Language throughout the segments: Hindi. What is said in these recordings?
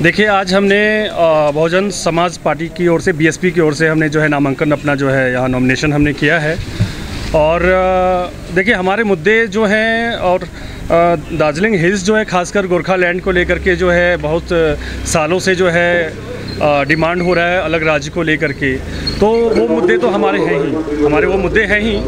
देखिए, आज हमने बहुजन समाज पार्टी की ओर से बीएसपी की ओर से हमने जो है नामांकन अपना जो है यहाँ नॉमिनेशन हमने किया है। और देखिए, हमारे मुद्दे जो हैं और दार्जिलिंग हिल्स जो है ख़ासकर गोरखालैंड को लेकर के जो है बहुत सालों से जो है डिमांड हो रहा है अलग राज्य को लेकर के। तो वो मुद्दे तो हमारे हैं ही, हमारे वो मुद्दे हैं ही।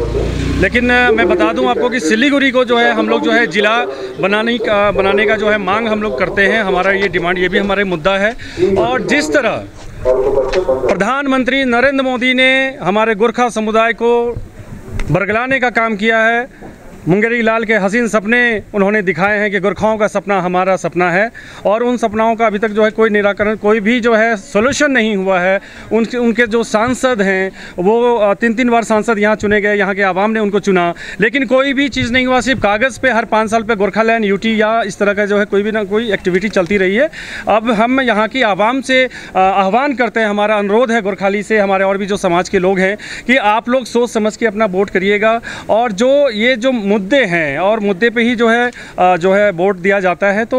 लेकिन मैं बता दूं आपको कि सिलीगुड़ी को जो है हम लोग जो है ज़िला बनाने का जो है मांग हम लोग करते हैं। हमारा ये डिमांड, ये भी हमारे मुद्दा है। और जिस तरह प्रधानमंत्री नरेंद्र मोदी ने हमारे गोरखा समुदाय को बरगलाने का काम किया है, मुंगेरी लाल के हसीन सपने उन्होंने दिखाए हैं कि गोरखाओं का सपना हमारा सपना है। और उन सपनाओं का अभी तक जो है कोई निराकरण, कोई भी जो है सोल्यूशन नहीं हुआ है। उनके जो सांसद हैं वो 3-3 बार सांसद यहाँ चुने गए, यहाँ के आवाम ने उनको चुना, लेकिन कोई भी चीज़ नहीं हुआ। सिर्फ कागज़ पे हर 5 साल पे गोरखालैंड यूटी या इस तरह का जो है कोई भी ना कोई एक्टिविटी चलती रही है। अब हम यहाँ की आवाम से आह्वान करते हैं, हमारा अनुरोध है गोरखाली से, हमारे और भी जो समाज के लोग हैं, कि आप लोग सोच समझ के अपना वोट करिएगा। और ये जो मुद्दे हैं और मुद्दे पे ही जो है वोट दिया जाता है। तो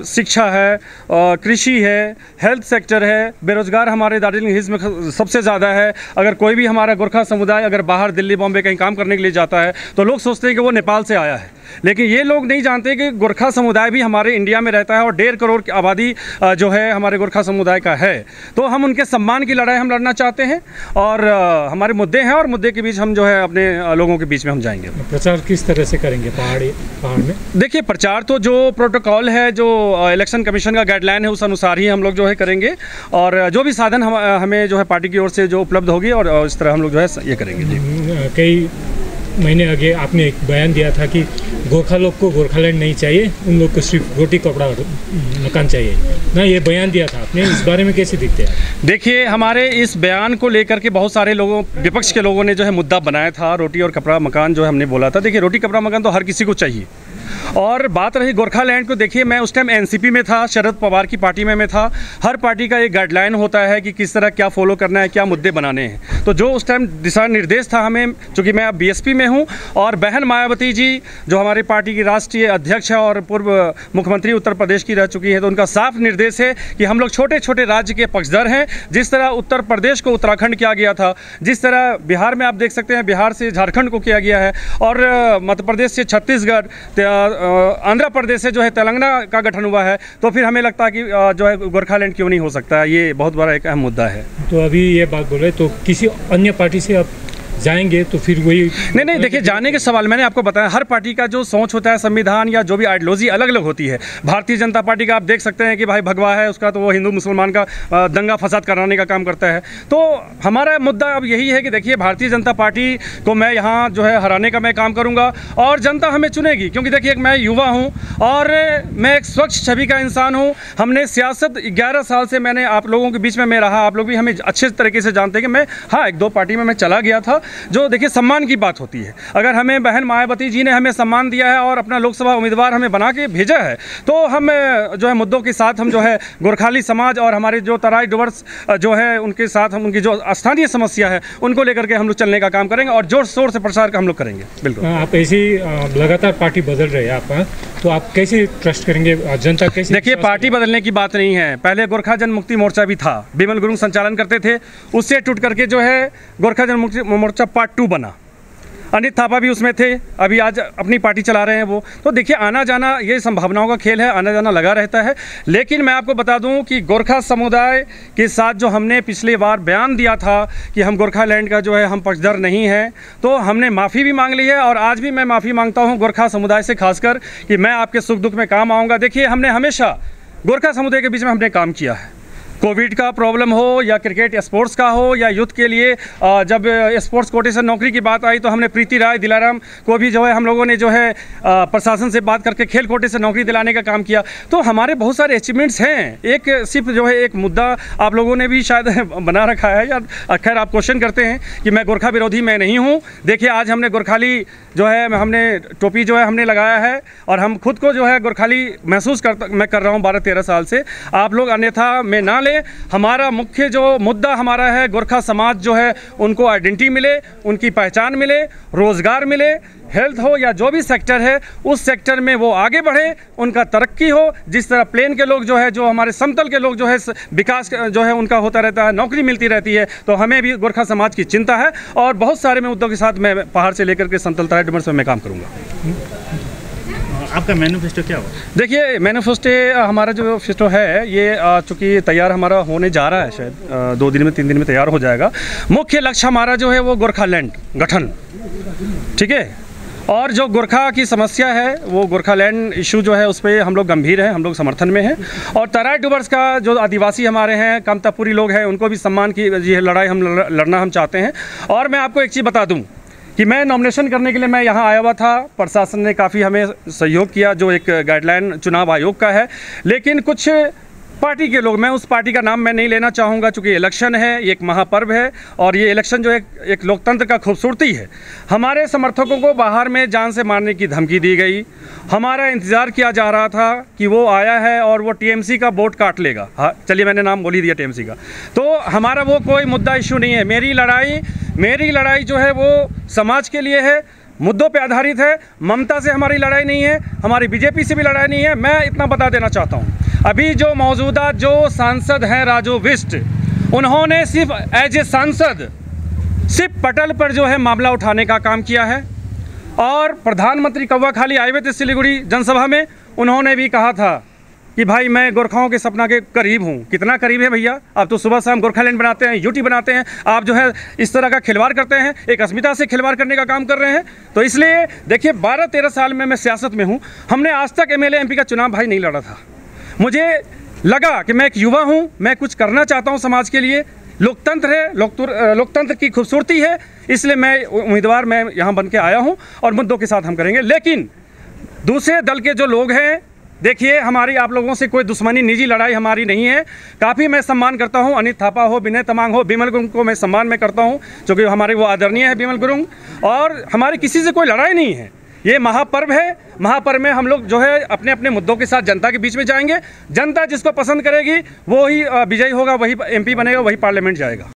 शिक्षा है, कृषि है, हेल्थ सेक्टर है, बेरोजगार हमारे दार्जिलिंग हिल्स में सबसे ज़्यादा है। अगर कोई भी हमारा गोरखा समुदाय अगर बाहर दिल्ली बॉम्बे कहीं काम करने के लिए जाता है तो लोग सोचते हैं कि वो नेपाल से आया है, लेकिन ये लोग नहीं जानते कि गोरखा समुदाय भी हमारे इंडिया में रहता है और 1.5 करोड़ की आबादी जो है हमारे गोरखा समुदाय का है। तो हम उनके सम्मान की लड़ाई हम लड़ना चाहते हैं और हमारे मुद्दे हैं और मुद्दे के बीच हम जो है अपने लोगों के बीच में हम जाएंगे। प्रचार किस तरह से करेंगे पहाड़ में? देखिए, प्रचार तो जो प्रोटोकॉल है, जो इलेक्शन कमीशन का गाइडलाइन है, उस अनुसार ही हम लोग जो है करेंगे। और जो भी साधन हमें जो है पार्टी की ओर से जो उपलब्ध होगी और इस तरह हम लोग जो है ये करेंगे। जी, कई महीने आगे आपने एक बयान दिया था कि गोरखा लोग को गोरखालैंड नहीं चाहिए, उन लोग को सिर्फ रोटी कपड़ा मकान चाहिए ना, ये बयान दिया था आपने। इस बारे में कैसे दिखते हैं? देखिए, हमारे इस बयान को लेकर के बहुत सारे लोगों, विपक्ष के लोगों ने जो है मुद्दा बनाया था, रोटी और कपड़ा मकान जो हमने बोला था। देखिए, रोटी कपड़ा मकान तो हर किसी को चाहिए। और बात रही गोरखालैंड को, देखिए मैं उस टाइम एनसीपी में था, शरद पवार की पार्टी में मैं था। हर पार्टी का एक गाइडलाइन होता है कि किस तरह क्या फॉलो करना है, क्या मुद्दे बनाने हैं। तो जो उस टाइम दिशा निर्देश था हमें, चूँकि मैं अब बीएसपी में हूँ और बहन मायावती जी जो हमारी पार्टी की राष्ट्रीय अध्यक्ष है और पूर्व मुख्यमंत्री उत्तर प्रदेश की रह चुकी है, तो उनका साफ निर्देश है कि हम लोग छोटे छोटे राज्य के पक्षधर हैं। जिस तरह उत्तर प्रदेश को उत्तराखंड किया गया था, जिस तरह बिहार में आप देख सकते हैं बिहार से झारखंड को किया गया है, और मध्य प्रदेश से छत्तीसगढ़, आंध्र प्रदेश से जो है तेलंगाना का गठन हुआ है। तो फिर हमें लगता है कि जो है गोरखालैंड क्यों नहीं हो सकता, ये बहुत बड़ा एक अहम मुद्दा है। तो अभी ये बात बोले तो किसी अन्य पार्टी से आप जाएंगे तो फिर वही नहीं, देखिए जाने के सवाल, मैंने आपको बताया हर पार्टी का जो सोच होता है, संविधान या जो भी आइडियोलॉजी अलग अलग होती है। भारतीय जनता पार्टी का आप देख सकते हैं कि भाई भगवा है उसका, तो वो हिंदू मुसलमान का दंगा फसाद कराने का काम करता है। तो हमारा मुद्दा अब यही है कि देखिए, भारतीय जनता पार्टी को मैं यहाँ जो है हराने का मैं काम करूँगा और जनता हमें चुनेगी। क्योंकि देखिए, मैं युवा हूँ और मैं एक स्वच्छ छवि का इंसान हूँ। हमने सियासत 11 साल से मैंने आप लोगों के बीच में मैं रहा, आप लोग भी हमें अच्छे तरीके से जानते हैं कि मैं, हाँ, 1-2 पार्टी में मैं चला गया था। जो देखिए सम्मान की बात होती है, अगर हमें बहन मायावती जी ने हमें सम्मान दिया है और अपना लोकसभा उम्मीदवार हमें बना के भेजा है, तो हम जो है मुद्दों के साथ हम जो है गोरखाली समाज और हमारे जो तराई डुवर्स जो है उनके साथ हम उनकी जो स्थानीय समस्या है उनको लेकर के हम लोग चलने का काम करेंगे और जोर शोर से प्रचार का हम लोग करेंगे। बिल्कुल। आप ऐसी लगातार पार्टी बदल रहे हैं आप, तो आप कैसे ट्रस्ट करेंगे, जनता कैसे? देखिए, पार्टी बदलने की बात नहीं है। पहले गोरखा जन मुक्ति मोर्चा भी था, बिमल गुरुंग संचालन करते थे, उससे टूट करके जो है गोरखा जन मुक्ति मोर्चा पार्ट 2 बना। अनित थापा भी उसमें थे, अभी आज अपनी पार्टी चला रहे हैं वो। तो देखिए, आना जाना ये संभावनाओं का खेल है, आना जाना लगा रहता है। लेकिन मैं आपको बता दूं कि गोरखा समुदाय के साथ जो हमने पिछली बार बयान दिया था कि हम गोरखालैंड का जो है हम पक्षधर नहीं हैं, तो हमने माफ़ी भी मांग ली है और आज भी मैं माफ़ी मांगता हूँ गोरखा समुदाय से, खासकर कि मैं आपके सुख दुख में काम आऊँगा। देखिए, हमने हमेशा गोरखा समुदाय के बीच में हमने काम किया है। कोविड का प्रॉब्लम हो या क्रिकेट स्पोर्ट्स का हो या यूथ के लिए जब स्पोर्ट्स कोटे से नौकरी की बात आई तो हमने प्रीति राय, दिलाराम को भी जो है हम लोगों ने जो है प्रशासन से बात करके खेल कोटे से नौकरी दिलाने का काम किया। तो हमारे बहुत सारे अचीवमेंट्स हैं। एक सिर्फ जो है एक मुद्दा आप लोगों ने भी शायद बना रखा है, या खैर आप क्वेश्चन करते हैं कि मैं गोरखा विरोधी मैं नहीं हूँ। देखिए, आज हमने गोरखाली जो है हमने टोपी जो है हमने लगाया है और हम खुद को जो है गोरखाली महसूस मैं कर रहा हूँ 12-13 साल से। आप लोग अन्यथा में ना लें। हमारा मुख्य जो मुद्दा हमारा है, गोरखा समाज जो है उनको आइडेंटिटी मिले, उनकी पहचान मिले, रोज़गार मिले, हेल्थ हो या जो भी सेक्टर है उस सेक्टर में वो आगे बढ़े, उनका तरक्की हो। जिस तरह प्लेन के लोग जो है, जो हमारे समतल के लोग जो है विकास जो है उनका होता रहता है, नौकरी मिलती रहती है, तो हमें भी गोरखा समाज की चिंता है और बहुत सारे मुद्दों के साथ मैं पहाड़ से लेकर के समतल तराई डुमर में मैं काम करूँगा। आपका मैनिफेस्टो क्या होगा? देखिए, मैनिफेस्टो हमारा जो मैनिफेस्टो है ये चूँकि तैयार हमारा होने जा रहा है, शायद 2 दिन में 3 दिन में तैयार हो जाएगा। मुख्य लक्ष्य हमारा जो है वो गोरखालैंड गठन, ठीक है। और जो गोरखा की समस्या है वो गोरखालैंड इशू जो है उस पर हम लोग गंभीर हैं, हम लोग समर्थन में हैं। और तराई डुवर्स का जो आदिवासी हमारे हैं, कामतापुरी लोग हैं, उनको भी सम्मान की ये लड़ाई हम लड़ना हम चाहते हैं। और मैं आपको एक चीज़ बता दूं कि मैं नॉमिनेशन करने के लिए मैं यहाँ आया हुआ था, प्रशासन ने काफ़ी हमें सहयोग किया, जो एक गाइडलाइन चुनाव आयोग का है। लेकिन कुछ पार्टी के लोग, मैं उस पार्टी का नाम मैं नहीं लेना चाहूँगा चूँकि इलेक्शन है, ये एक महापर्व है और ये इलेक्शन जो एक लोकतंत्र का खूबसूरती है। हमारे समर्थकों को बाहर में जान से मारने की धमकी दी गई। हमारा इंतज़ार किया जा रहा था कि वो आया है और वो टीएमसी का वोट काट लेगा। हाँ, चलिए मैंने नाम बोल ही दिया टीएमसी का। तो हमारा वो कोई मुद्दा इशू नहीं है। मेरी लड़ाई जो है वो समाज के लिए है, मुद्दों पे आधारित है। ममता से हमारी लड़ाई नहीं है, हमारी बीजेपी से भी लड़ाई नहीं है। मैं इतना बता देना चाहता हूँ, अभी जो मौजूदा जो सांसद हैं राजू बिष्ट, उन्होंने सिर्फ एज ए सांसद सिर्फ पटल पर जो है मामला उठाने का काम किया है। और प्रधानमंत्री कौवा खाली आए हुए थे सिलीगुड़ी जनसभा में, उन्होंने भी कहा था कि भाई मैं गोरखाओं के सपना के करीब हूँ। कितना करीब है भैया? आप तो सुबह शाम गोरखालैंड बनाते हैं, यूटी बनाते हैं, आप जो है इस तरह का खिलवाड़ करते हैं, एक अस्मिता से खिलवाड़ करने का काम कर रहे हैं। तो इसलिए देखिए, 12-13 साल में मैं सियासत में हूँ, हमने आज तक एमएलए एमपी का चुनाव भाई नहीं लड़ा था। मुझे लगा कि मैं एक युवा हूँ, मैं कुछ करना चाहता हूँ समाज के लिए। लोकतंत्र है, लोकतंत्र की खूबसूरती है, इसलिए मैं उम्मीदवार मैं यहाँ बन के आया हूँ और मुद्दों के साथ हम करेंगे। लेकिन दूसरे दल के जो लोग हैं, देखिए हमारी आप लोगों से कोई दुश्मनी, निजी लड़ाई हमारी नहीं है। काफ़ी मैं सम्मान करता हूँ, अनित थापा हो, विनय तमांग हो, बिमल गुरुंग को मैं सम्मान में करता हूँ, क्योंकि हमारे वो आदरणीय है बिमल गुरुंग। और हमारी किसी से कोई लड़ाई नहीं है। ये महापर्व है, महापर्व में हम लोग जो है अपने अपने मुद्दों के साथ जनता के बीच में जाएंगे। जनता जिसको पसंद करेगी वो ही विजयी होगा, वही एमपी बनेगा, वही पार्लियामेंट जाएगा।